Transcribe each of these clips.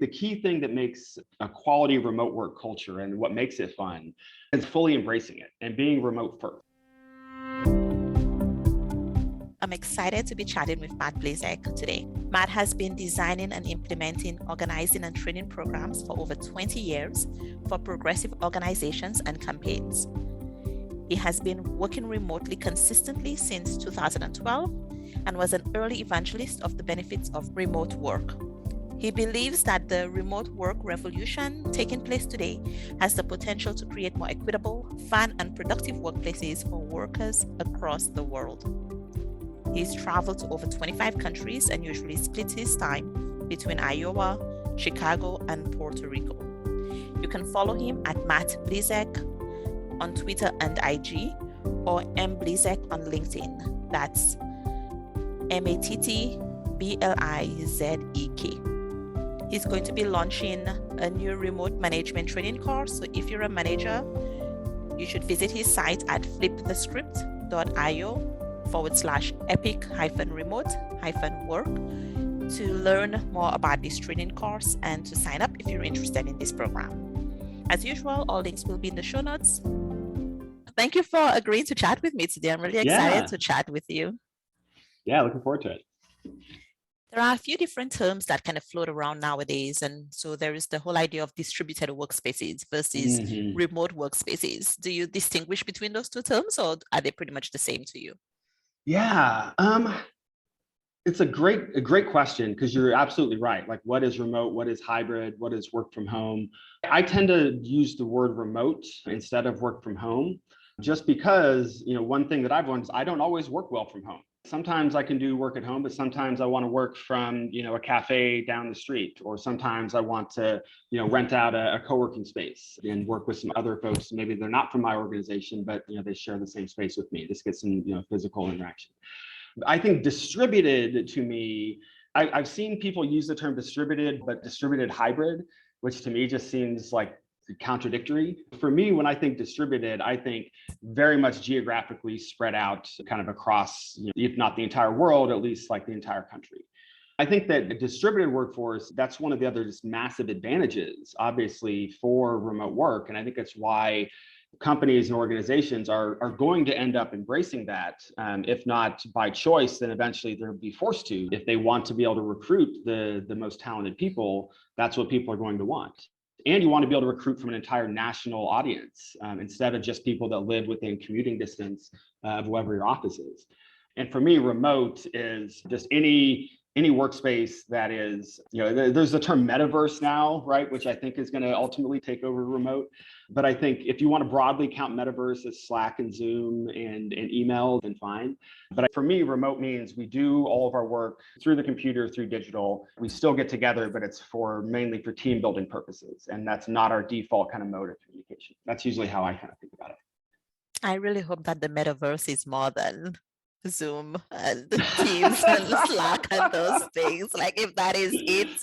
The key thing that makes a quality remote work culture and what makes it fun is fully embracing it and being remote first. I'm excited to be chatting with Matt Blizek today. Matt has been designing and implementing organizing and training programs for over 20 years for progressive organizations and campaigns. He has been working remotely consistently since 2012 and was an early evangelist of the benefits of remote work. He believes that the remote work revolution taking place today has the potential to create more equitable, fun, and productive workplaces for workers across the world. He's traveled to over 25 countries and usually splits his time between Iowa, Chicago, and Puerto Rico. You can follow him at Matt Blizek on Twitter and IG, or M Blizek on LinkedIn. That's MattBlizek. He's going to be launching a new remote management training course. So if you're a manager, you should visit his site at flipthescript.io/epic-remote-work to learn more about this training course and to sign up if you're interested in this program. As usual, all links will be in the show notes. Thank you for agreeing to chat with me today. I'm really excited to chat with you. Yeah, looking forward to it. There are a few different terms that kind of float around nowadays. And so there is the whole idea of distributed workspaces versus remote workspaces. Do you distinguish between those two terms, or are they pretty much the same to you? Yeah, it's a great question, because you're absolutely right. Like, what is remote? What is hybrid? What is work from home? I tend to use the word remote instead of work from home, just because, one thing that I've learned is I don't always work well from home. Sometimes I can do work at home, but sometimes I want to work from, a cafe down the street, or sometimes I want to, rent out a co-working space and work with some other folks. Maybe they're not from my organization, but, they share the same space with me. Just get some, physical interaction. I think distributed, to me, I've seen people use the term distributed, but distributed hybrid, which to me just seems like contradictory. For me, when I think distributed, I think very much geographically spread out kind of across, if not the entire world, at least like the entire country. I think that a distributed workforce, that's one of the other just massive advantages, obviously, for remote work. And I think that's why companies and organizations are going to end up embracing that. If not by choice, then eventually they'll be forced to. If they want to be able to recruit the most talented people, that's what people are going to want. And you want to be able to recruit from an entire national audience instead of just people that live within commuting distance of wherever your office is. And for me, remote is just any workspace that is, there's the term metaverse now, right? Which I think is going to ultimately take over remote. But I think if you want to broadly count metaverse as Slack and Zoom and email, then fine. But for me, remote means we do all of our work through the computer, through digital. We still get together, but it's mainly for team building purposes. And that's not our default kind of mode of communication. That's usually how I kind of think about it. I really hope that the metaverse is more than Zoom and Teams and Slack and those things. Like, if that is it,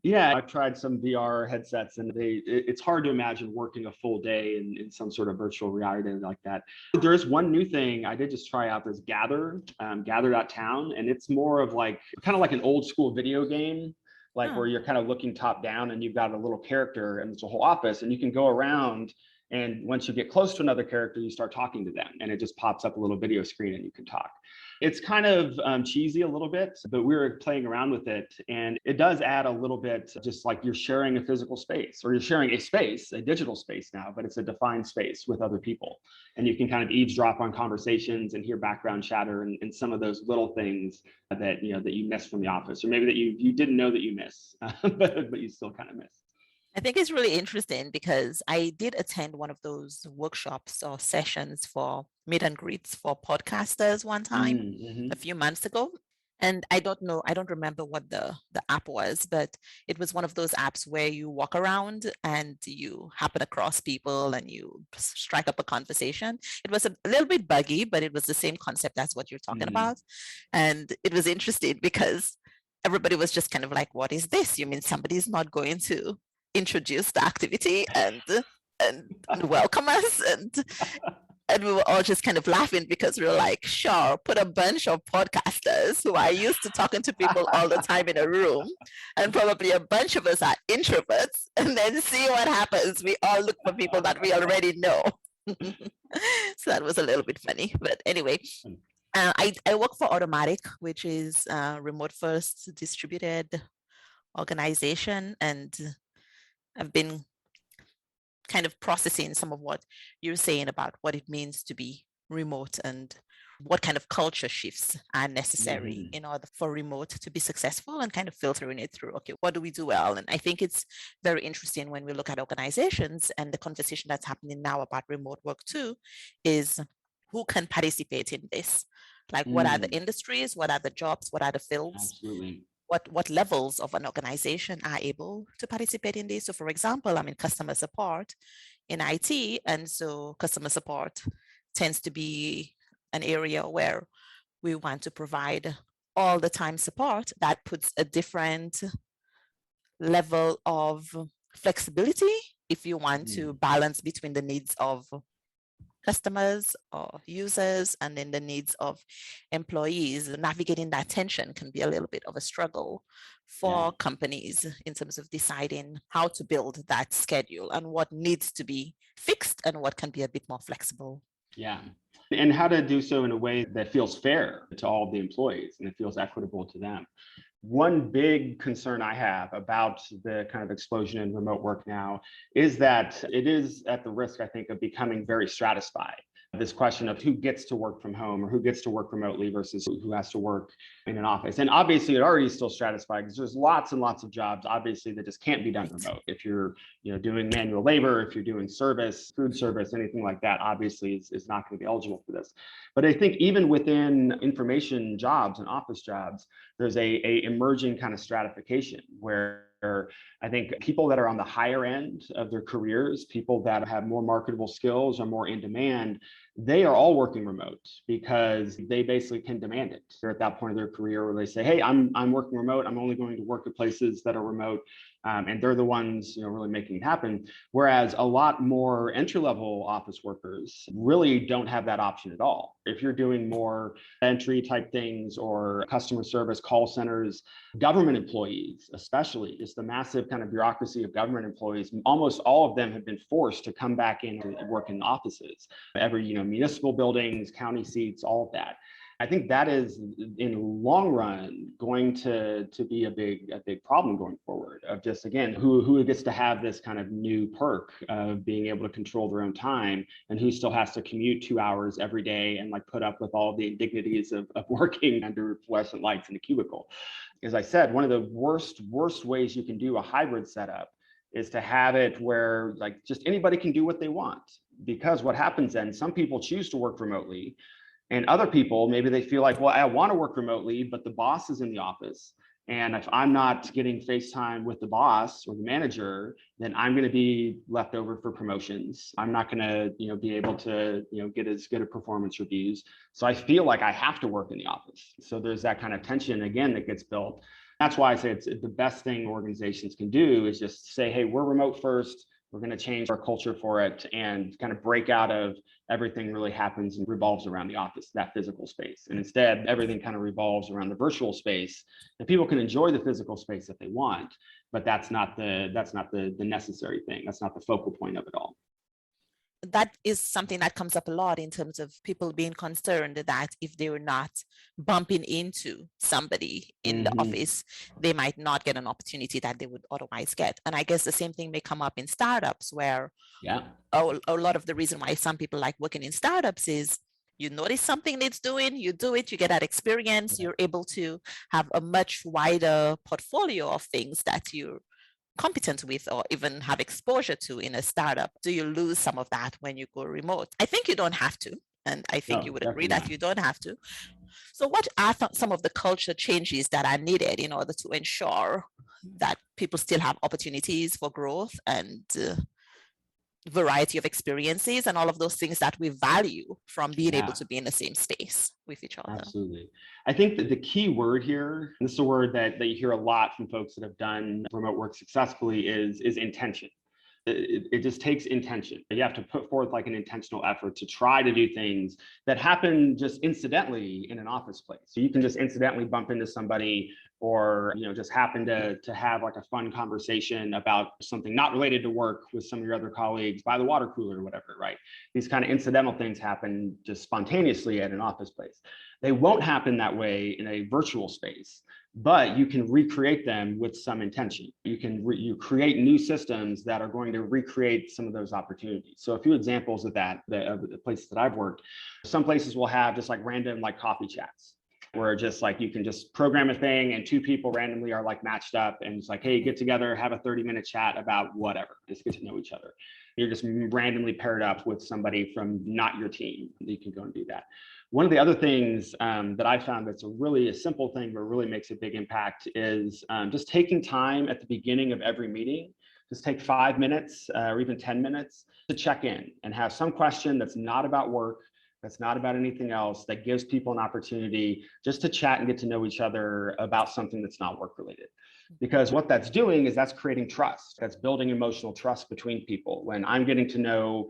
Yeah, I've tried some VR headsets, and it's hard to imagine working a full day in some sort of virtual reality like that. There is one new thing I did just try out. There's Gather.town, and it's more of kind of like an old school video game, where you're kind of looking top down and you've got a little character and it's a whole office, and you can go around. And once you get close to another character, you start talking to them, and it just pops up a little video screen and you can talk. It's kind of cheesy a little bit, but we were playing around with it, and it does add a little bit, just like you're sharing a physical space, or you're sharing a space, a digital space now, but it's a defined space with other people. And you can kind of eavesdrop on conversations and hear background chatter and some of those little things that you miss from the office, or maybe that you didn't know that you miss, but you still kind of miss. I think it's really interesting because I did attend one of those workshops or sessions for meet and greets for podcasters one time a few months ago. And I don't remember what the app was, but it was one of those apps where you walk around and you happen across people and you strike up a conversation. It was a little bit buggy, but it was the same concept as what you're talking about. And it was interesting because everybody was just kind of like, what is this? You mean somebody's not going to introduce the activity and welcome us? And we were all just kind of laughing because we were like, sure, put a bunch of podcasters who are used to talking to people all the time in a room, and probably a bunch of us are introverts, and then see what happens. We all look for people that we already know. So that was a little bit funny. But anyway, I work for Automatic, which is a remote first distributed organization. And I've been kind of processing some of what you're saying about what it means to be remote and what kind of culture shifts are necessary in order for remote to be successful, and kind of filtering it through, okay, what do we do well? And I think it's very interesting when we look at organizations, and the conversation that's happening now about remote work too is who can participate in this? Like, what are the industries? What are the jobs? What are the fields? Absolutely. What levels of an organization are able to participate in this? So for example, I'm in customer support in IT, and so customer support tends to be an area where we want to provide all the time support. That puts a different level of flexibility if you want to balance between the needs of customers or users and then the needs of employees. Navigating that tension can be a little bit of a struggle for companies in terms of deciding how to build that schedule and what needs to be fixed and what can be a bit more flexible. Yeah. And how to do so in a way that feels fair to all of the employees and it feels equitable to them. One big concern I have about the kind of explosion in remote work now is that it is at the risk, I think, of becoming very stratified. This question of who gets to work from home or who gets to work remotely versus who has to work in an office. And obviously it already is still stratified because there's lots and lots of jobs, obviously, that just can't be done remote. If you're doing manual labor, if you're doing service, food service, anything like that, obviously is not going to be eligible for this. But I think even within information jobs and office jobs, there's a emerging kind of stratification where I think people that are on the higher end of their careers, people that have more marketable skills or more in demand, they are all working remote because they basically can demand it. They're at that point of their career where they say, hey, I'm working remote. I'm only going to work at places that are remote. And they're the ones really making it happen. Whereas a lot more entry-level office workers really don't have that option at all. If you're doing more entry type things or customer service call centers, government employees, especially, just the massive kind of bureaucracy of government employees, almost all of them have been forced to come back in and work in offices. Every, municipal buildings, county seats, all of that. I think that is, in the long run, going to be a big problem going forward of just, again, who gets to have this kind of new perk of being able to control their own time and who still has to commute 2 hours every day and like put up with all the indignities of working under fluorescent lights in a cubicle. As I said, one of the worst ways you can do a hybrid setup is to have it where like just anybody can do what they want. Because what happens then, some people choose to work remotely. And other people, maybe they feel like, well, I want to work remotely, but the boss is in the office. And if I'm not getting FaceTime with the boss or the manager, then I'm going to be left over for promotions. I'm not going to, be able to, get as good a performance reviews. So I feel like I have to work in the office. So there's that kind of tension again that gets built. That's why I say it's the best thing organizations can do is just say, hey, we're remote first. We're going to change our culture for it and kind of break out of everything really happens and revolves around the office, that physical space. And instead, everything kind of revolves around the virtual space. And people can enjoy the physical space if they want, but that's not the necessary thing. That's not the focal point of it all. That is something that comes up a lot in terms of people being concerned that if they were not bumping into somebody in the office, they might not get an opportunity that they would otherwise get. And I guess the same thing may come up in startups where a lot of the reason why some people like working in startups is you notice something needs doing, you do it, you get that experience, you're able to have a much wider portfolio of things that you're competent with or even have exposure to in a startup. Do you lose some of that when you go remote? I think you don't have to. And I think you would agree that you don't have to. So what are some of the culture changes that are needed in order to ensure that people still have opportunities for growth and variety of experiences and all of those things that we value from being able to be in the same space with each other? Absolutely. I think that the key word here, and this is a word that you hear a lot from folks that have done remote work successfully, is intention. It just takes intention. You have to put forth like an intentional effort to try to do things that happen just incidentally in an office place. So you can just incidentally bump into somebody, or just happen to have like a fun conversation about something not related to work with some of your other colleagues by the water cooler or whatever, right? These kind of incidental things happen just spontaneously at an office place. They won't happen that way in a virtual space, but you can recreate them with some intention. You create new systems that are going to recreate some of those opportunities. So a few examples of that, of the places that I've worked, some places will have just like random like coffee chats, where just like you can just program a thing and two people randomly are like matched up and it's like, hey, get together, have a 30-minute chat about whatever, just get to know each other. You're just randomly paired up with somebody from not your team. You can go and do that. One of the other things that I found that's a simple thing, but really makes a big impact is just taking time at the beginning of every meeting. Just take 5 minutes or even 10 minutes to check in and have some question that's not about work, that's not about anything else, that gives people an opportunity just to chat and get to know each other about something that's not work related. Because what that's doing is that's creating trust. That's building emotional trust between people. When I'm getting to know,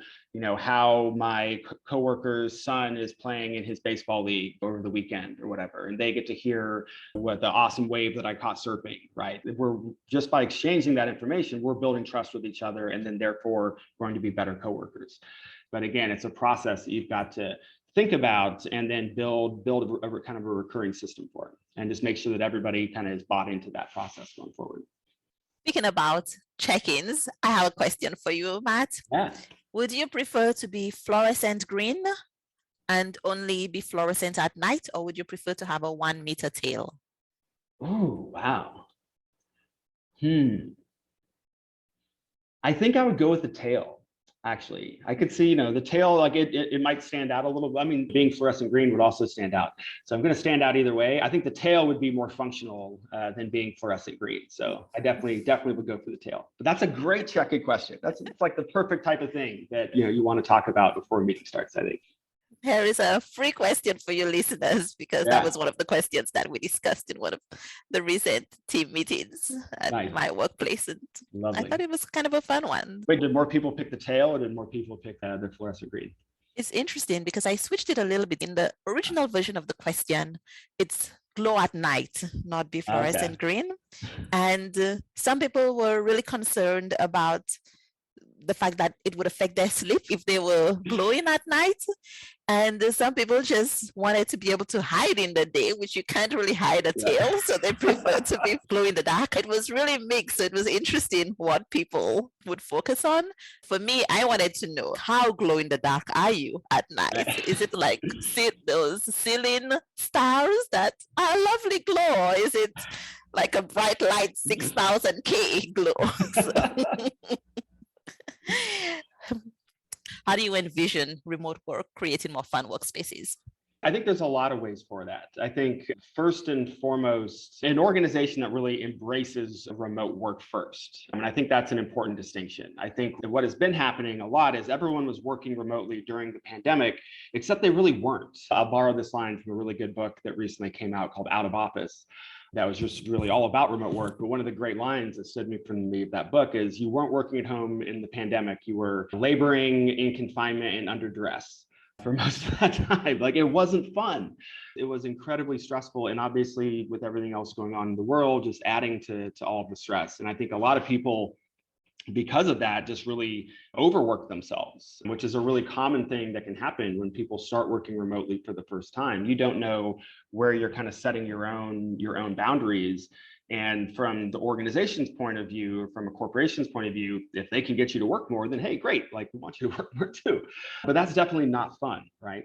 how my coworker's son is playing in his baseball league over the weekend or whatever, and they get to hear what the awesome wave that I caught surfing, right? We're just by exchanging that information, we're building trust with each other, and then therefore going to be better coworkers. But again, it's a process that you've got to think about and then build a kind of a recurring system for it, and just make sure that everybody kind of is bought into that process going forward. Speaking about check-ins, I have a question for you, Matt. Yeah. Would you prefer to be fluorescent green and only be fluorescent at night, or would you prefer to have a 1 meter tail? Oh, wow. I think I would go with the tail. Actually, I could see, the tail, like it might stand out a little. I mean, being fluorescent green would also stand out. So I'm going to stand out either way. I think the tail would be more functional than being fluorescent green. So I definitely would go for the tail. But that's a great check-in question. It's like the perfect type of thing that you want to talk about before a meeting starts, I think. Here is a free question for your listeners, because that was one of the questions that we discussed in one of the recent team meetings at my workplace. And I thought it was kind of a fun one. Wait, did more people pick the tail, or did more people pick the fluorescent green? It's interesting because I switched it a little bit. In the original version of the question, it's glow at night, not be fluorescent green. And some people were really concerned about the fact that it would affect their sleep if they were glowing at night. And some people just wanted to be able to hide in the day, which you can't really hide a tail. So they prefer to be glow in the dark. It was really mixed. It was interesting what people would focus on. For me, I wanted to know, how glow in the dark are you at night? Is it like those ceiling stars that are a lovely glow? Or is it like a bright light 6,000K glow? How do you envision remote work creating more fun workspaces? I think there's a lot of ways for that. I think first and foremost, an organization that really embraces remote work first. I mean, I think that's an important distinction. I think that what has been happening a lot is everyone was working remotely during the pandemic, except they really weren't. I'll borrow this line from a really good book that recently came out called Out of Office. That was just really all about remote work. But one of the great lines that stood from me of that book is, you weren't working at home in the pandemic. You were laboring in confinement and under duress for most of that time. Like, it wasn't fun. It was incredibly stressful. And obviously with everything else going on in the world, just adding to all of the stress. And I think a lot of people, because of that, just really overwork themselves, which is a really common thing that can happen when people start working remotely for the first time. You don't know where you're kind of setting your own boundaries. And from the organization's point of view, or from a corporation's point of view, if they can get you to work more, then hey, great, like, we want you to work more too. But that's definitely not fun, right?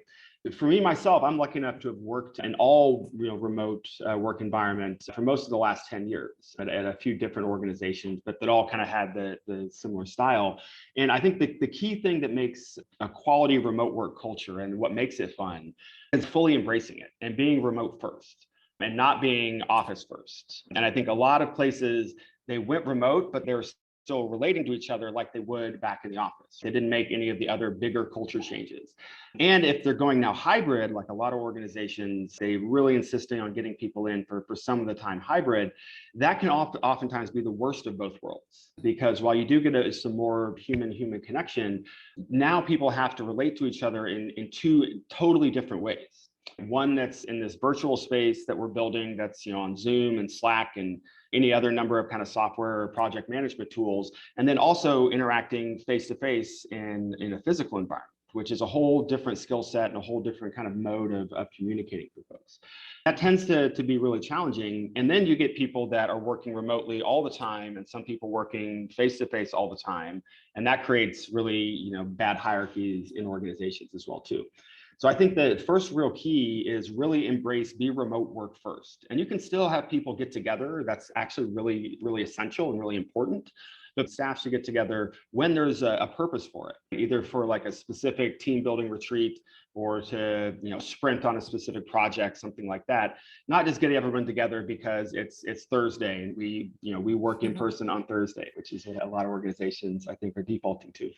For me, myself, I'm lucky enough to have worked in all remote work environments for most of the last 10 years at a few different organizations, but that all kind of had the similar style. And I think the key thing that makes a quality remote work culture and what makes it fun is fully embracing it and being remote first and not being office first. And I think a lot of places, they went remote, but they were still relating to each other like they would back in the office. They didn't make any of the other bigger culture changes. And if they're going now hybrid, like a lot of organizations, they really insisting on getting people in for some of the time hybrid, that can oftentimes be the worst of both worlds. Because while you do get some more human connection, now people have to relate to each other in two totally different ways. One that's in this virtual space that we're building that's on Zoom and Slack and any other number of kind of software or project management tools, and then also interacting face to face in a physical environment, which is a whole different skill set and a whole different kind of mode of communicating with folks. That tends to be really challenging. And then you get people that are working remotely all the time and some people working face to face all the time. And that creates really bad hierarchies in organizations as well too. So I think the first real key is really be remote work first. And you can still have people get together. That's actually really, really essential and really important. But staff should get together when there's a purpose for it, either for like a specific team building retreat or to sprint on a specific project, something like that. Not just getting everyone together because it's Thursday and we work in person on Thursday, which is what a lot of organizations I think are defaulting to.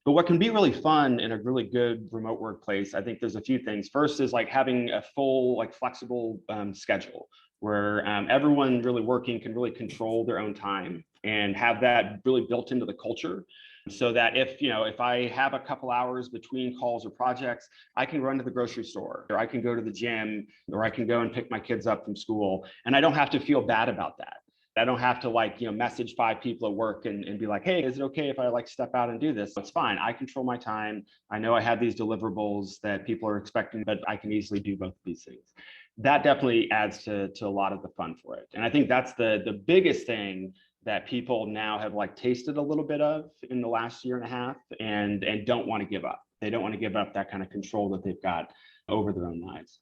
But what can be really fun in a really good remote workplace, I think there's a few things. First is like having a full, like flexible schedule where everyone really working can really control their own time and have that really built into the culture. So that if I have a couple hours between calls or projects, I can run to the grocery store or I can go to the gym or I can go and pick my kids up from school. And I don't have to feel bad about that. I don't have to message 5 people at work and be like, hey, is it okay if I step out and do this? It's fine. I control my time. I know I have these deliverables that people are expecting, but I can easily do both of these things. That definitely adds to a lot of the fun for it. And I think that's the biggest thing that people now have tasted a little bit of in the last year and a half and don't want to give up. They don't want to give up that kind of control that they've got over their own lives.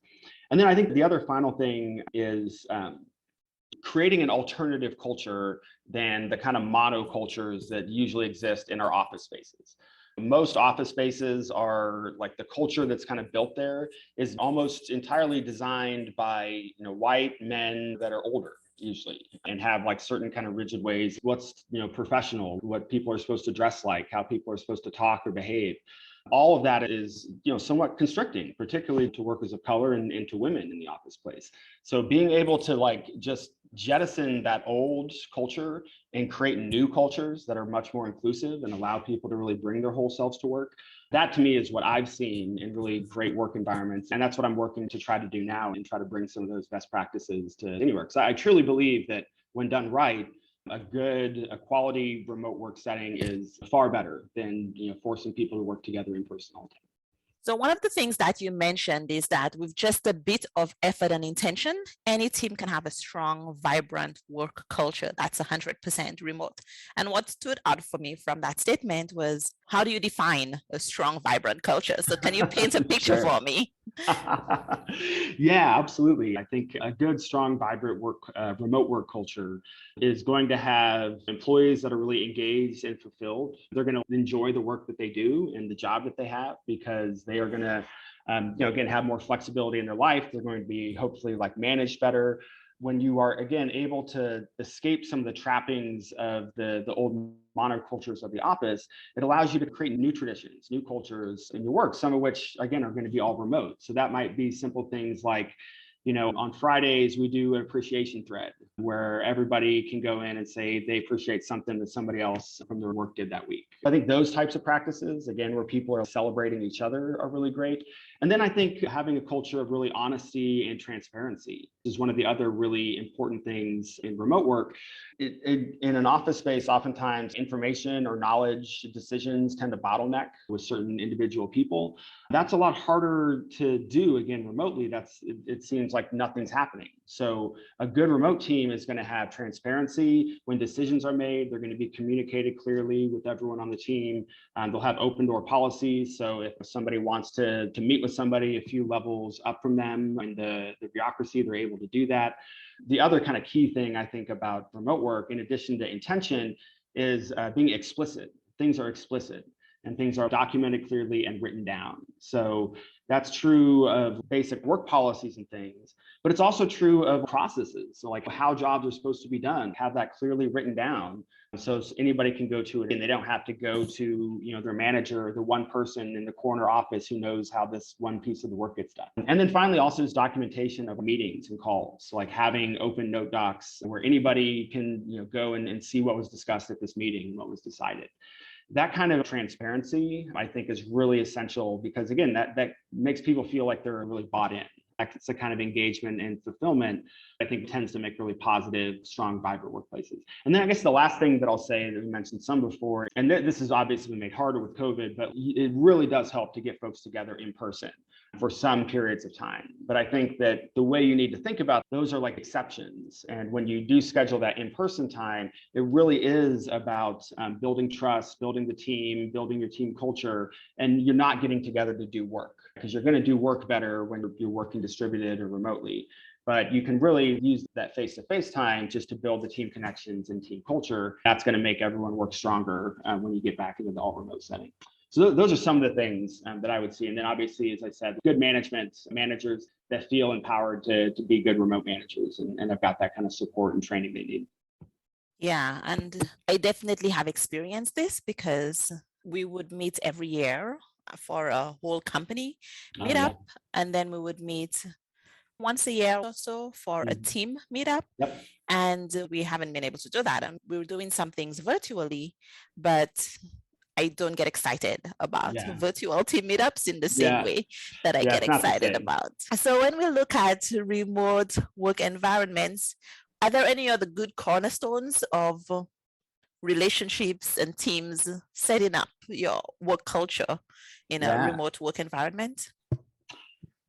And then I think the other final thing is creating an alternative culture than the kind of monocultures that usually exist in our office spaces. Most office spaces are the culture that's kind of built there is almost entirely designed by white men that are older usually and have certain kind of rigid ways, what's professional, what people are supposed to dress like, how people are supposed to talk or behave. All of that is somewhat constricting, particularly to workers of color and to women in the office place. So being able to just jettison that old culture and create new cultures that are much more inclusive and allow people to really bring their whole selves to work, that to me is what I've seen in really great work environments. And that's what I'm working to try to do now and try to bring some of those best practices to anywhere. Because I truly believe that when done right, a quality remote work setting is far better than forcing people to work together in person all the time. So one of the things that you mentioned is that with just a bit of effort and intention, any team can have a strong, vibrant work culture that's 100% remote. And what stood out for me from that statement was, how do you define a strong, vibrant culture? So can you paint a picture Sure. for me? Yeah, absolutely. I think a good, strong, vibrant remote work culture is going to have employees that are really engaged and fulfilled. They're going to enjoy the work that they do and the job that they have because they are going to, again, have more flexibility in their life. They're going to be hopefully managed better. When you are, again, able to escape some of the trappings of the old monocultures of the office, it allows you to create new traditions, new cultures in your work, some of which, again, are going to be all remote. So that might be simple things like, on Fridays, we do an appreciation thread where everybody can go in and say they appreciate something that somebody else from their work did that week. I think those types of practices, again, where people are celebrating each other are really great. And then I think having a culture of really honesty and transparency is one of the other really important things in remote work. In an office space, oftentimes information or knowledge decisions tend to bottleneck with certain individual people. That's a lot harder to do, again, remotely. It seems like nothing's happening. So a good remote team is going to have transparency when decisions are made. They're going to be communicated clearly with everyone on the team. They'll have open door policies. So if somebody wants to meet with somebody a few levels up from them in the bureaucracy, they're able to do that. The other kind of key thing I think about remote work, in addition to intention, is being explicit. Things are explicit and things are documented clearly and written down. So that's true of basic work policies and things. But it's also true of processes. So like how jobs are supposed to be done, have that clearly written down. So anybody can go to it and they don't have to go to, their manager, the one person in the corner office who knows how this one piece of the work gets done. And then finally, also is documentation of meetings and calls. So like having open note docs where anybody can, go and see what was discussed at this meeting, what was decided. That kind of transparency, I think, is really essential because, again, that makes people feel like they're really bought in. It's the kind of engagement and fulfillment I think tends to make really positive, strong, vibrant workplaces. And then I guess the last thing that I'll say, that we mentioned some before, and this has obviously been made harder with COVID, but it really does help to get folks together in person for some periods of time. But I think that the way you need to think about those are like exceptions. And when you do schedule that in-person time, it really is about building trust, building the team, building your team culture, and you're not getting together to do work because you're going to do work better when you're working distributed or remotely. But you can really use that face-to-face time just to build the team connections and team culture. That's going to make everyone work stronger when you get back into the all remote setting. So those are some of the things that I would see. And then obviously, as I said, good managers that feel empowered to be good remote managers and have got that kind of support and training they need. Yeah, and I definitely have experienced this because we would meet every year for a whole company meetup, and then we would meet once a year or so for a team meetup. Yep. And we haven't been able to do that. And we were doing some things virtually, but I don't get excited about virtual team meetups in the same way that I get excited about. So when we look at remote work environments, are there any other good cornerstones of relationships and teams setting up your work culture in a remote work environment?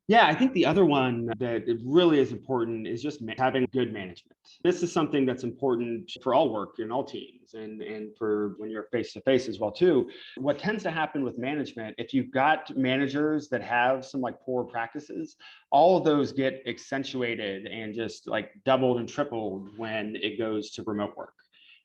Yeah, I think the other one that it really is important is just having good management. This is something that's important for all work in all teams and for when you're face to face as well too. What tends to happen with management, if you've got managers that have some like poor practices, all of those get accentuated and just like doubled and tripled when it goes to remote work.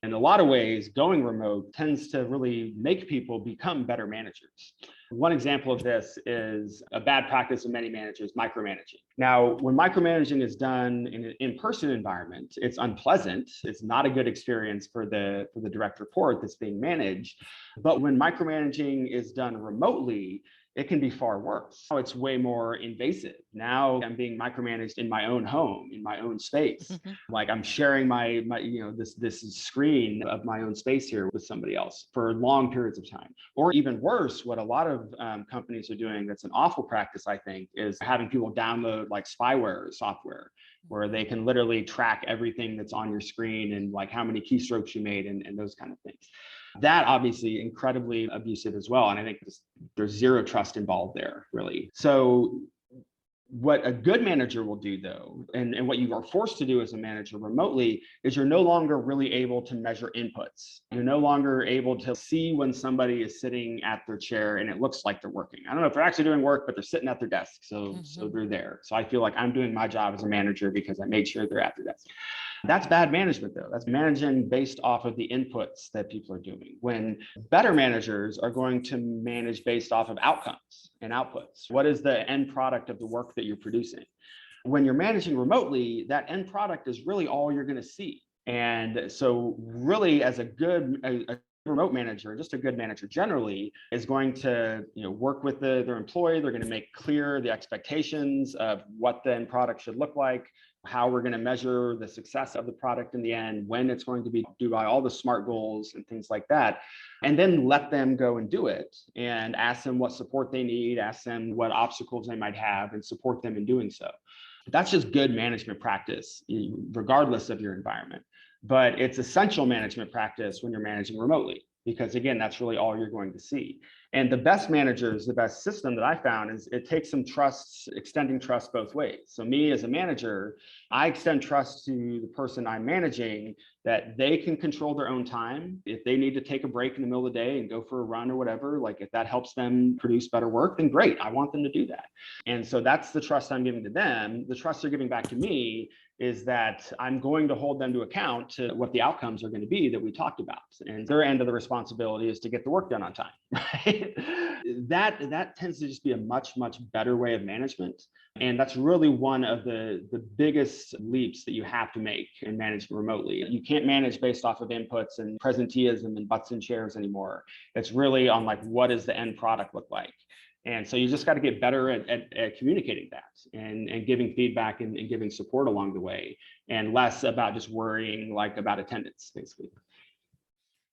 In a lot of ways, going remote tends to really make people become better managers. One example of this is a bad practice of many managers, micromanaging. Now, when micromanaging is done in an in-person environment, it's unpleasant. It's not a good experience for the direct report that's being managed. But when micromanaging is done remotely, it can be far worse. It's way more invasive. Now I'm being micromanaged in my own home, in my own space. Like I'm sharing my this screen of my own space here with somebody else for long periods of time. Or even worse, what a lot of companies are doing that's an awful practice, I think, is having people download like spyware software where they can literally track everything that's on your screen and like how many keystrokes you made and those kind of things. That obviously incredibly abusive as well. And I think there's zero trust involved there, really. So what a good manager will do though, and what you are forced to do as a manager remotely, is you're no longer really able to measure inputs. You're no longer able to see when somebody is sitting at their chair and it looks like they're working. I don't know if they're actually doing work, but they're sitting at their desk. So they're there. So I feel like I'm doing my job as a manager because I made sure they're at their desk. That's bad management though. That's managing based off of the inputs that people are doing. When better managers are going to manage based off of outcomes and outputs. What is the end product of the work that you're producing? When you're managing remotely, that end product is really all you're going to see. And so really as a remote manager, just a good manager generally, is going to work with their employee. They're going to make clear the expectations of what the end product should look like, how we're going to measure the success of the product in the end, when it's going to be due by, all the SMART goals and things like that. And then let them go and do it and ask them what support they need, ask them what obstacles they might have and support them in doing so. That's just good management practice, regardless of your environment. But it's essential management practice when you're managing remotely, because again, that's really all you're going to see. And the best managers, the best system that I found is it takes some trust, extending trust both ways. So me as a manager, I extend trust to the person I'm managing that they can control their own time. If they need to take a break in the middle of the day and go for a run or whatever, like if that helps them produce better work, then great. I want them to do that. And so that's the trust I'm giving to them. The trust they're giving back to me is that I'm going to hold them to account to what the outcomes are going to be that we talked about. And their end of the responsibility is to get the work done on time, right? That tends to just be a much better way of management. And that's really one of the biggest leaps that you have to make in managing remotely. You can't manage based off of inputs and presenteeism and butts and chairs anymore. It's really on like, what does the end product look like? And so you just got to get better at communicating that and giving feedback and giving support along the way, and less about just worrying like about attendance, basically.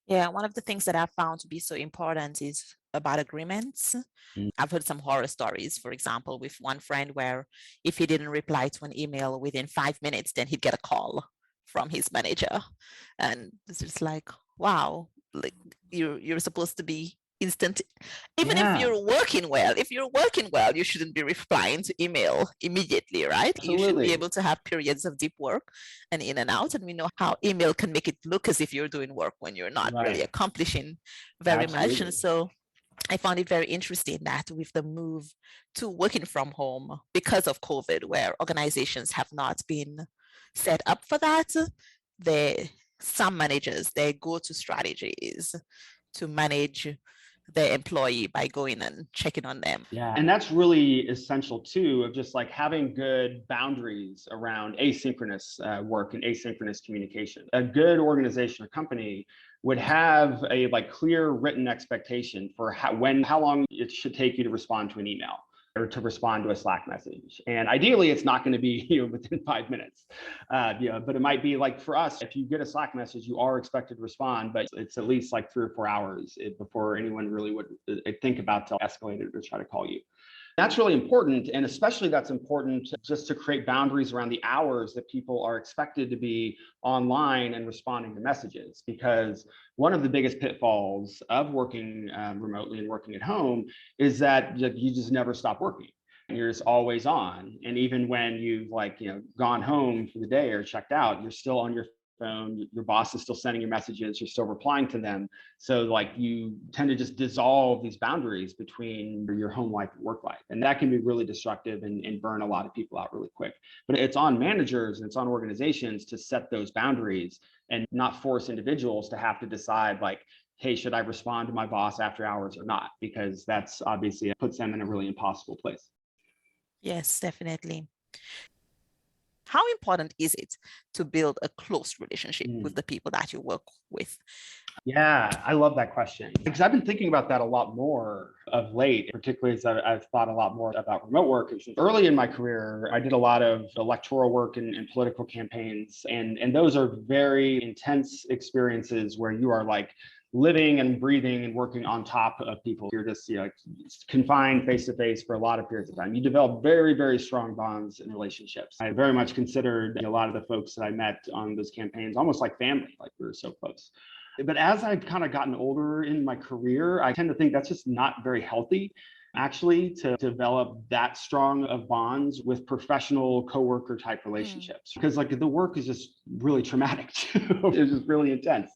Yeah, one of the things that I found to be so important is about agreements. I've heard some horror stories, for example, with one friend where if he didn't reply to an email within 5 minutes, then he'd get a call from his manager. And it's just like, wow, like you're supposed to be instant. Even if you're working well, you shouldn't be replying to email immediately, right? Absolutely. You should be able to have periods of deep work and in and out. And we know how email can make it look as if you're doing work when you're not really accomplishing very much. And so I found it very interesting that with the move to working from home because of COVID, where organizations have not been set up for that, some managers, their go-to strategy is to manage their employee by going and checking on them. Yeah, and that's really essential too, of just like having good boundaries around asynchronous work and asynchronous communication. A good organization or company would have a like clear written expectation for how long it should take you to respond to an email or to respond to a Slack message. And ideally, it's not going to be within 5 minutes. But it might be like for us, if you get a Slack message, you are expected to respond, but it's at least like 3 or 4 hours before anyone really would think about to escalate it or try to call you. That's really important. And especially that's important just to create boundaries around the hours that people are expected to be online and responding to messages. Because one of the biggest pitfalls of working remotely and working at home is that you just never stop working. And you're just always on. And even when you've gone home for the day or checked out, you're still on your phone, your boss is still sending you messages, you're still replying to them. So like you tend to just dissolve these boundaries between your home life and work life. And that can be really destructive and burn a lot of people out really quick. But it's on managers and it's on organizations to set those boundaries and not force individuals to have to decide like, hey, should I respond to my boss after hours or not? Because that's obviously puts them in a really impossible place. Yes, definitely. How important is it to build a close relationship with the people that you work with? Yeah, I love that question because I've been thinking about that a lot more of late, particularly as I've thought a lot more about remote work. Early in my career, I did a lot of electoral work and political campaigns, and those are very intense experiences where you are like living and breathing and working on top of people. You're just confined face to face for a lot of periods of time. You develop very, very strong bonds and relationships. I very much considered a lot of the folks that I met on those campaigns almost like family, like we were so close. But as I've kind of gotten older in my career, I tend to think that's just not very healthy, actually, to develop that strong of bonds with professional coworker type relationships, because like the work is just really traumatic too. It's just really intense.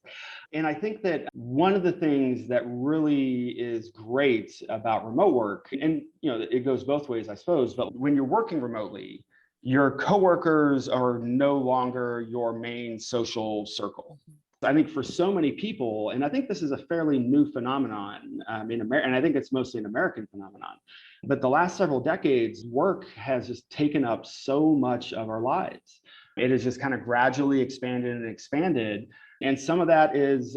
And I think that one of the things that really is great about remote work, and it goes both ways, I suppose, but when you're working remotely, your coworkers are no longer your main social circle. I think for so many people, and I think this is a fairly new phenomenon in America, and I think it's mostly an American phenomenon, but the last several decades, work has just taken up so much of our lives. It has just kind of gradually expanded and expanded. And some of that is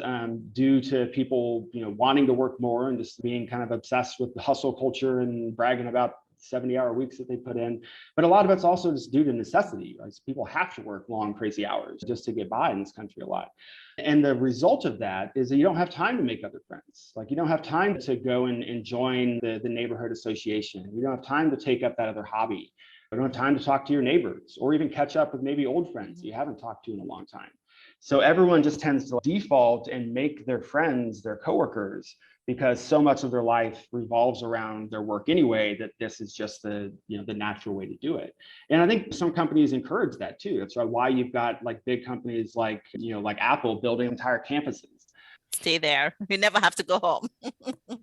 due to people, wanting to work more and just being kind of obsessed with the hustle culture and bragging about 70-hour weeks that they put in. But a lot of it's also just due to necessity. Right? So people have to work long, crazy hours just to get by in this country a lot. And the result of that is that you don't have time to make other friends. Like you don't have time to go and join the neighborhood association. You don't have time to take up that other hobby. You don't have time to talk to your neighbors or even catch up with maybe old friends you haven't talked to in a long time. So everyone just tends to default and make their friends their coworkers because so much of their life revolves around their work anyway, that this is just the natural way to do it. And I think some companies encourage that too. That's why you've got like big companies like Apple building entire campuses. Stay there. You never have to go home.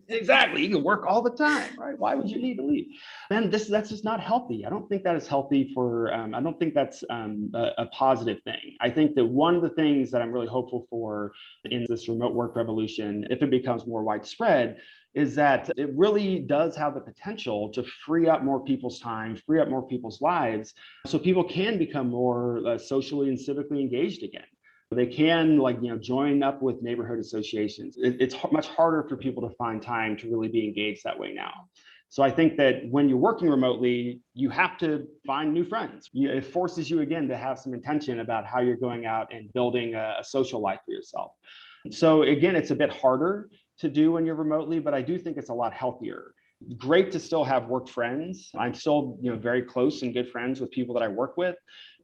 Exactly. You can work all the time, right? Why would you need to leave? And that's just not healthy. I don't think that is healthy I don't think that's a positive thing. I think that one of the things that I'm really hopeful for in this remote work revolution, if it becomes more widespread, is that it really does have the potential to free up more people's time, free up more people's lives, so people can become more socially and civically engaged again. They can join up with neighborhood associations. It's much harder for people to find time to really be engaged that way now. So I think that when you're working remotely, you have to find new friends. It forces you again to have some intention about how you're going out and building a social life for yourself. So again, it's a bit harder to do when you're remotely, but I do think it's a lot healthier. Great to still have work friends. I'm still very close and good friends with people that I work with,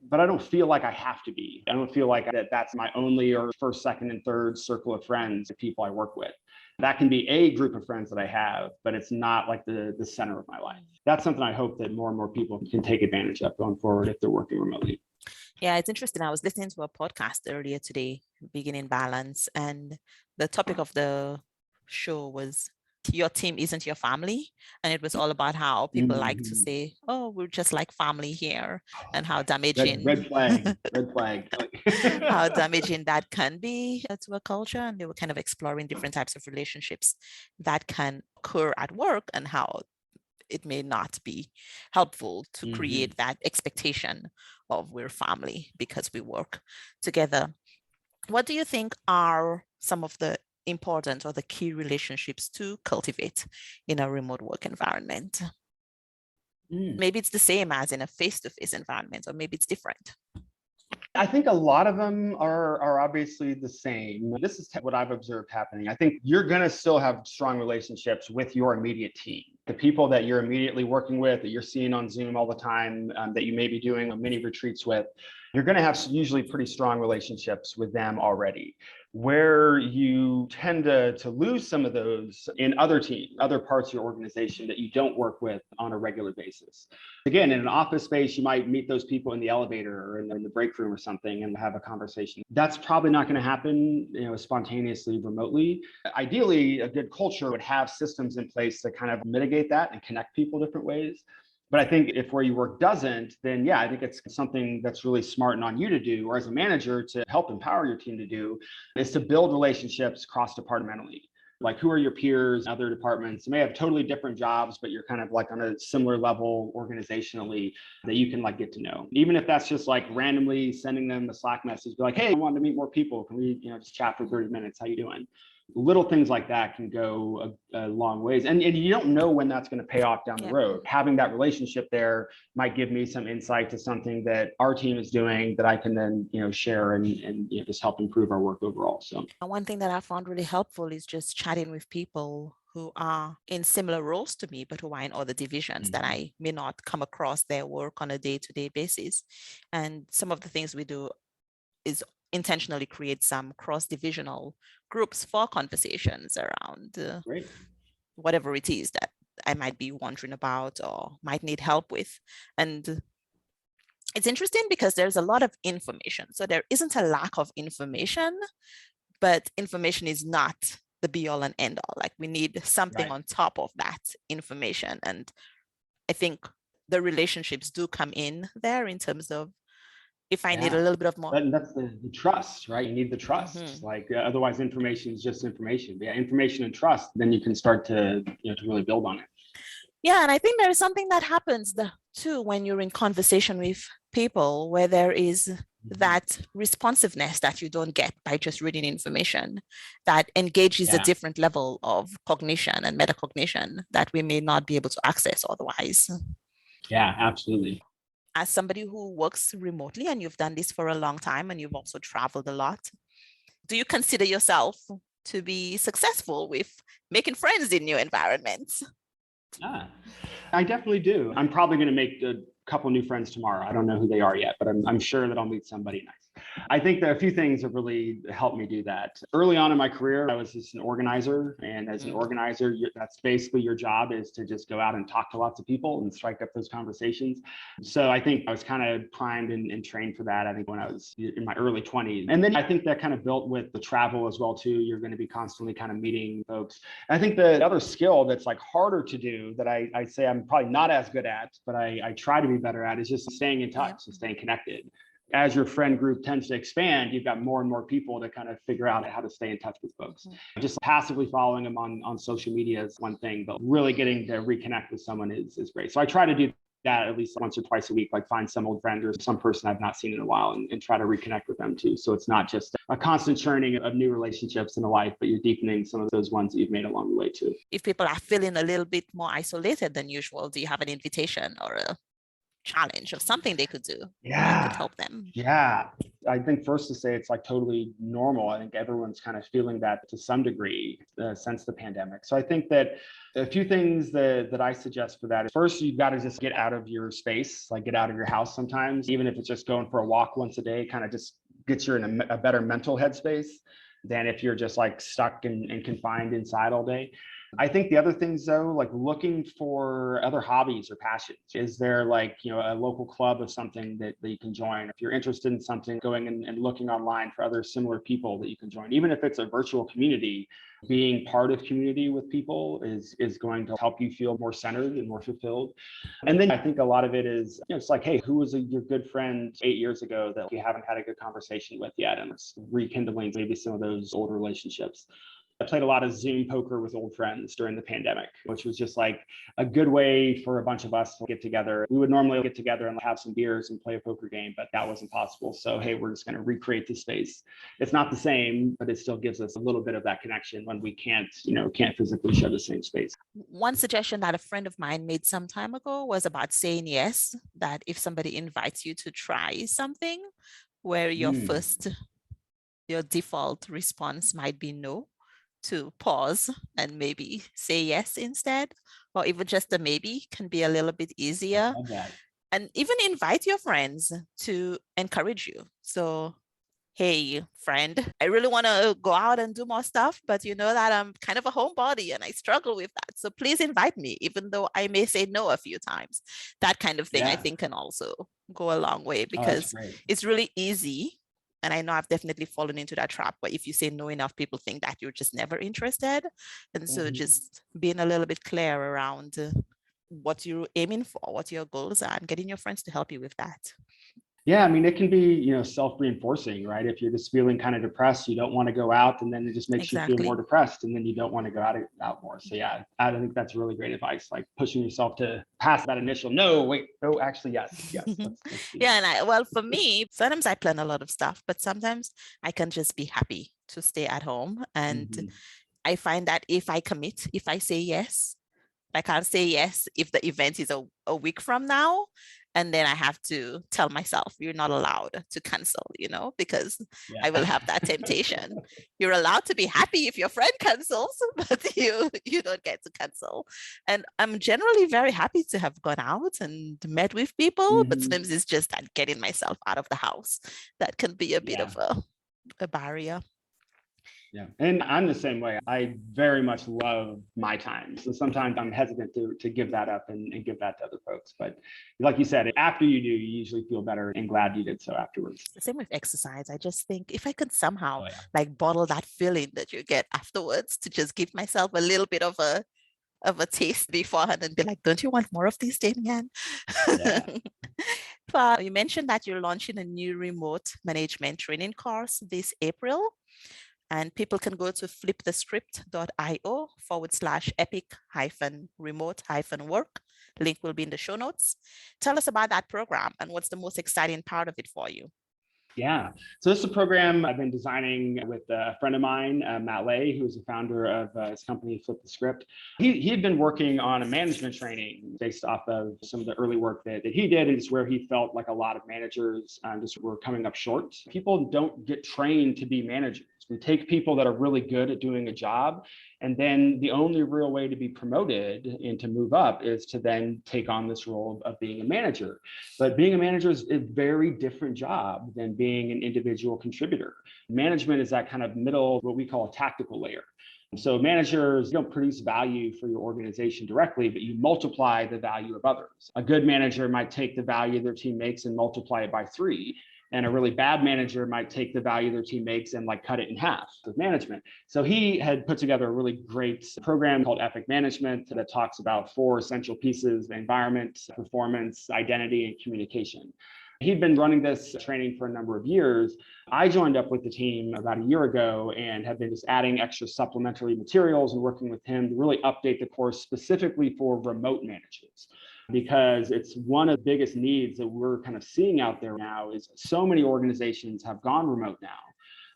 but I don't feel like I have to be. I don't feel like that's my only or first, second, and third circle of friends, the people I work with. That can be a group of friends that I have, but it's not like the center of my life. That's something I hope that more and more people can take advantage of going forward if they're working remotely. Yeah, it's interesting. I was listening to a podcast earlier today, Beginning Balance, and the topic of the show was your team isn't your family. And it was all about how people like to say, oh, we're just like family here, and how damaging red flag how damaging that can be to a culture. And they were kind of exploring different types of relationships that can occur at work and how it may not be helpful to create that expectation of we're family because we work together. What do you think are some of the important or the key relationships to cultivate in a remote work environment? Maybe it's the same as in a face-to-face environment, or maybe it's different. I think a lot of them are obviously the same. This is what I've observed happening. I think you're going to still have strong relationships with your immediate team. The people that you're immediately working with, that you're seeing on Zoom all the time, that you may be doing mini retreats with, you're going to have usually pretty strong relationships with them already. Where you tend to lose some of those in other teams, other parts of your organization that you don't work with on a regular basis. Again, in an office space, you might meet those people in the elevator or in the break room or something and have a conversation. That's probably not going to happen, spontaneously remotely. Ideally, a good culture would have systems in place to kind of mitigate that and connect people different ways. But I think if where you work doesn't, then yeah, I think it's something that's really smart and on you to do, or as a manager to help empower your team to do, is to build relationships cross-departmentally. Like, who are your peers in other departments? You may have totally different jobs, but you're kind of like on a similar level organizationally that you can get to know. Even if that's just randomly sending them a Slack message, be like, hey, I wanted to meet more people. Can we, just chat for 30 minutes? How you doing? Little things like that can go a long ways. And you don't know when that's going to pay off down the road. Having that relationship there might give me some insight to something that our team is doing that I can then, share and just help improve our work overall. So one thing that I found really helpful is just chatting with people who are in similar roles to me, but who are in other divisions that I may not come across their work on a day-to-day basis. And some of the things we do is intentionally create some cross-divisional groups for conversations around whatever it is that I might be wondering about or might need help with. And it's interesting because there's a lot of information. So there isn't a lack of information, but information is not the be all and end all. We need something on top of that information. And I think the relationships do come in there in terms of, if I need a little bit of more. And that's the trust, right? You need the trust. Otherwise information is just information. But yeah, information and trust, then you can start to really build on it. Yeah, and I think there is something that happens too when you're in conversation with people, where there is that responsiveness that you don't get by just reading information, that engages a different level of cognition and metacognition that we may not be able to access otherwise. Yeah, absolutely. As somebody who works remotely, and you've done this for a long time, and you've also traveled a lot, do you consider yourself to be successful with making friends in new environments? I definitely do. I'm probably going to make a couple new friends tomorrow. I don't know who they are yet, but I'm sure that I'll meet somebody nice. I think there are a few things that really helped me do that. Early on in my career, I was just an organizer. And as an organizer, that's basically your job, is to just go out and talk to lots of people and strike up those conversations. So I think I was kind of primed and trained for that, I think, when I was in my early 20s. And then I think that kind of built with the travel as well, too. You're going to be constantly kind of meeting folks. I think the other skill that's like harder to do that I say I'm probably not as good at, but I try to be better at, is just staying in touch and staying connected. As your friend group tends to expand, you've got more and more people to kind of figure out how to stay in touch with folks. Just passively following them on social media is one thing, but really getting to reconnect with someone is great. So I try to do that at least once or twice a week, like find some old friend or some person I've not seen in a while and try to reconnect with them too. So it's not just a constant churning of new relationships in the life, but you're deepening some of those ones that you've made along the way too. If people are feeling a little bit more isolated than usual, do you have an invitation or a challenge or something they could do that could help them? Yeah. I think first to say it's like totally normal. I think everyone's kind of feeling that to some degree since the pandemic. So I think that a few things that I suggest for that is, first, you've got to just get out of your space, like get out of your house sometimes, even if it's just going for a walk once a day, kind of just gets you in a better mental headspace than if you're just like stuck and confined inside all day. I think the other things, though, like looking for other hobbies or passions. Is there like, a local club of something that you can join? If you're interested in something, going and looking online for other similar people that you can join, even if it's a virtual community, being part of community with people is going to help you feel more centered and more fulfilled. And then I think a lot of it is, it's like, hey, who was your good friend 8 years ago that you haven't had a good conversation with yet? And it's rekindling maybe some of those old relationships. I played a lot of Zoom poker with old friends during the pandemic, which was just like a good way for a bunch of us to get together. We would normally get together and have some beers and play a poker game, but that wasn't possible. So, hey, we're just going to recreate the space. It's not the same, but it still gives us a little bit of that connection when we can't physically share the same space. One suggestion that a friend of mine made some time ago was about saying yes, that if somebody invites you to try something where your default response might be no, to pause and maybe say yes instead, or even just a maybe can be a little bit easier. And even invite your friends to encourage you. So, hey, friend, I really want to go out and do more stuff, but you know that I'm kind of a homebody and I struggle with that. So please invite me, even though I may say no a few times. That kind of thing, I think, can also go a long way, because it's really easy. And I know I've definitely fallen into that trap where if you say no enough, people think that you're just never interested. And so just being a little bit clear around what you're aiming for, what your goals are, and getting your friends to help you with that. Yeah, I mean, it can be, self-reinforcing, right? If you're just feeling kind of depressed, you don't want to go out, and then it just makes you feel more depressed, and then you don't want to go out more. So yeah, I think that's really great advice, like pushing yourself to pass that initial actually, yes. Yeah, and for me, sometimes I plan a lot of stuff, but sometimes I can just be happy to stay at home. And I find that if I commit, if I say yes, I can't say yes if the event is a week from now. And then I have to tell myself, you're not allowed to cancel, because I will have that temptation. You're allowed to be happy if your friend cancels, but you don't get to cancel. And I'm generally very happy to have gone out and met with people, but sometimes it's just that getting myself out of the house that can be a bit of a barrier. Yeah. And I'm the same way. I very much love my time. So sometimes I'm hesitant to give that up and give that to other folks. But like you said, after you do, you usually feel better and glad you did so afterwards. The same with exercise. I just think if I could somehow bottle that feeling that you get afterwards, to just give myself a little bit of a taste beforehand and be like, don't you want more of this, Damian? You mentioned that you're launching a new remote management training course this April. And people can go to flipthescript.io/epic-remote-work. Link will be in the show notes. Tell us about that program and what's the most exciting part of it for you. Yeah. So this is a program I've been designing with a friend of mine, Matt Blizek, who's the founder of his company, Flip the Script. He had been working on a management training based off of some of the early work that he did, and it's where he felt like a lot of managers just were coming up short. People don't get trained to be managers, We take people that are really good at doing a job, and then the only real way to be promoted and to move up is to then take on this role of being a manager. But being a manager is a very different job than being an individual contributor. Management is that kind of middle, what we call a tactical layer. So managers don't produce value for your organization directly, but you multiply the value of others. A good manager might take the value their team makes and multiply it by 3. And a really bad manager might take the value their team makes and like cut it in half with management. So he had put together a really great program called Epic Management that talks about 4 essential pieces: environment, performance, identity, and communication. He'd been running this training for a number of years. I joined up with the team about a year ago and have been just adding extra supplementary materials and working with him to really update the course specifically for remote managers, because it's one of the biggest needs that we're kind of seeing out there now. Is so many organizations have gone remote now,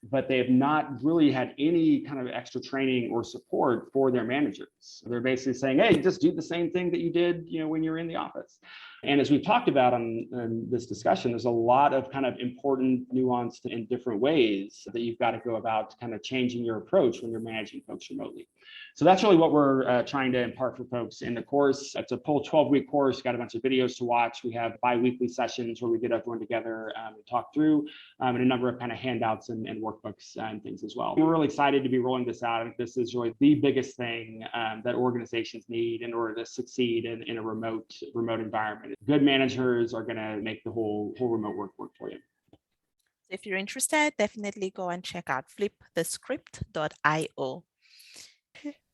but they have not really had any kind of extra training or support for their managers. They're basically saying, hey, just do the same thing that you did, when you're in the office. And as we've talked about on this discussion, there's a lot of kind of important, nuanced and different ways that you've got to go about kind of changing your approach when you're managing folks remotely. So that's really what we're trying to impart for folks in the course. It's a full 12-week course, got a bunch of videos to watch. We have bi-weekly sessions where we get everyone together and talk through, and a number of kind of handouts and workbooks and things as well. We're really excited to be rolling this out. I think this is really the biggest thing that organizations need in order to succeed in a remote environment. Good managers are going to make the whole remote work for you. If you're interested, definitely go and check out flipthescript.io.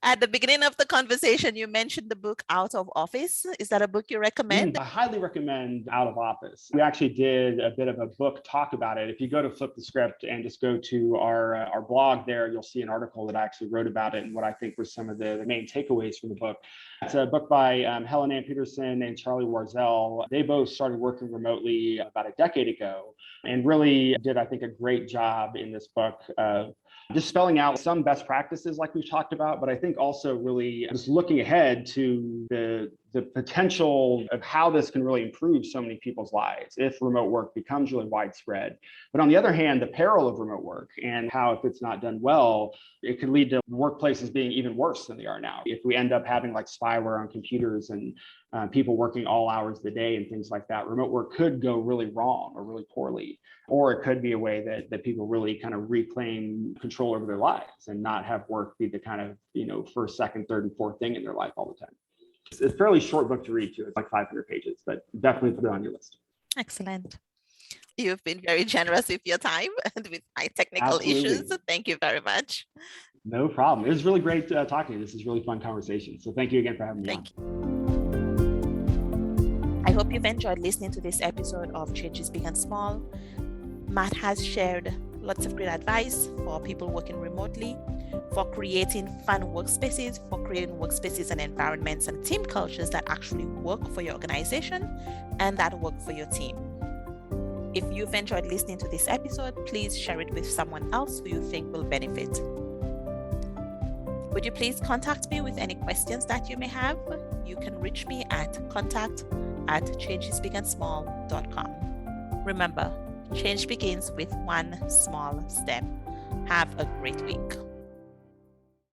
At the beginning of the conversation, you mentioned the book Out of Office. Is that a book you recommend? I highly recommend Out of Office. We actually did a bit of a book talk about it. If you go to Flip the Script and just go to our blog there, you'll see an article that I actually wrote about it and what I think were some of the main takeaways from the book. It's a book by Helen Ann Peterson and Charlie Warzel. They both started working remotely about a decade ago and really did, I think, a great job in this book of just spelling out some best practices like we've talked about, but I think also really just looking ahead to the potential of how this can really improve so many people's lives if remote work becomes really widespread. But on the other hand, the peril of remote work and how if it's not done well, it could lead to workplaces being even worse than they are now. If we end up having like spyware on computers and people working all hours of the day and things like that, remote work could go really wrong or really poorly. Or it could be a way that people really kind of reclaim control over their lives and not have work be the kind of, first, second, third, and fourth thing in their life all the time. It's a fairly short book to read too. It's like 500 pages, but definitely put it on your list. Excellent. You've been very generous with your time and with my technical issues. Thank you very much. No problem. It was really great talking to you. This is really fun conversation. So thank you again for having me on. I hope you've enjoyed listening to this episode of Changes Big and Small. Matt has shared lots of great advice for people working remotely, for creating fun workspaces, for creating workspaces and environments and team cultures that actually work for your organization and that work for your team. If you've enjoyed listening to this episode, please share it with someone else who you think will benefit. Would you please contact me with any questions that you may have? You can reach me at contact@changesbigandsmall.com. Remember, change begins with one small step. Have a great week.